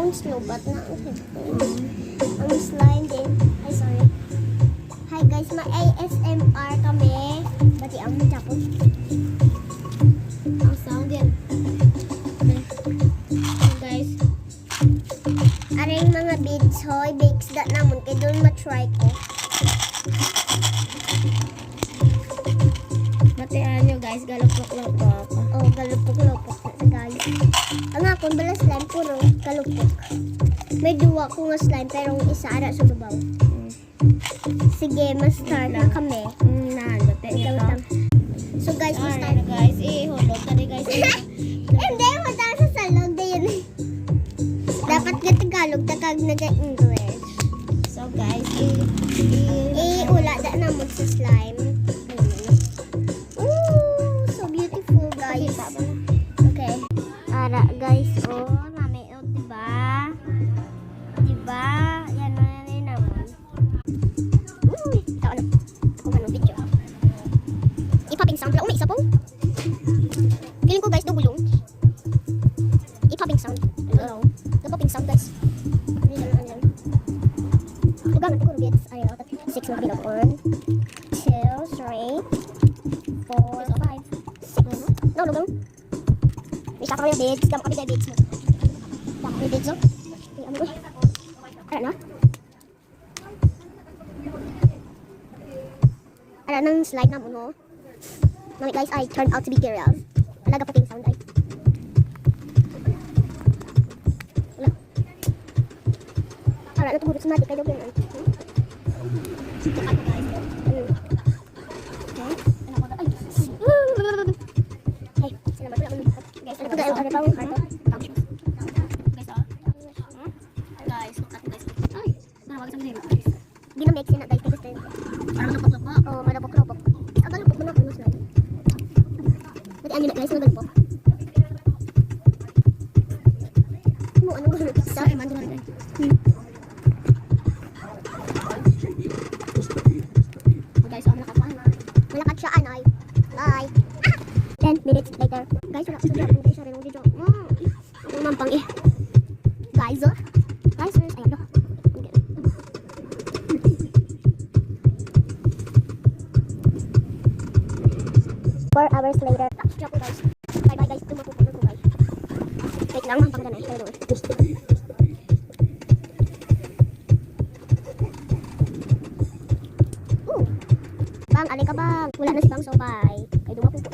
ang slow but na ang slime din. Ay, sorry. Hi guys, ma-ASMR kami. Bati ang tapos. Ang sound yan. So guys, aring mga beads hoy, bakes that namon kay doon ma-try ko. Matian nyo guys, galupok-lupok. Oh, galupok-lupok na guys. Ang akong bala slime puro galupok. May duwa ko nga slime pero ang isa ara sa babaw. Sige, ma-start na kami. So guys, ma-start na guys. Hulog na guys. Hindi, matang sa salog na yun. Dapat na Tagalog, takag na English. So guys, ula na naman sa slime. Ooh, so beautiful guys. Okay. Ara guys, oh, mami, oh, diba? Diba? Yan na rin naman. Ito ano? Ako manong video. Ipaping sound. Wala, isa po. Feeling ko guys, dugulong. Ipaping sound. Hello. Ipaping sound guys. Tugangan ko ng bits. Ayaw. 6 na bilang. 1, 2, 3, 4, 5, 6. No, lugang. May saka kami ng bits. Damo kami tayo bits mo. Damo kami bits, oh. Ano na? Ano nang slide na mo, no? Mga guys, I turned out to be curious. Talaga po sound ay. Wala. Para na tumulot sa mati kayo ganyan. Okay. Ay, salamat pala. Guys, ano po dahil ano pa ang karto? Guys, ay, nawag sa mga guys. Ginamix yun na guys, guys. Para malupok-lupok. Oo, malupok-lupok. Malupok mo na po, slide. Pati ano na guys, malupok. Mo, ano ba na pizza? Ay, mando na rin. Guys, malakad pa. Malakad siya, anay. Bye. 10 minutes later. Guys, wala ko sa diyan. Guys, sarili ng video. Ako naman pang guys, oh. Guys, ayun, oh. 4 hours later. Stop guys. Bye bye guys. Tumapok ko guys. Wait lang, ang pangganay. Hello. Bang, alay ka bang. Wala na si Bang, so bye. Kay dumapok ko.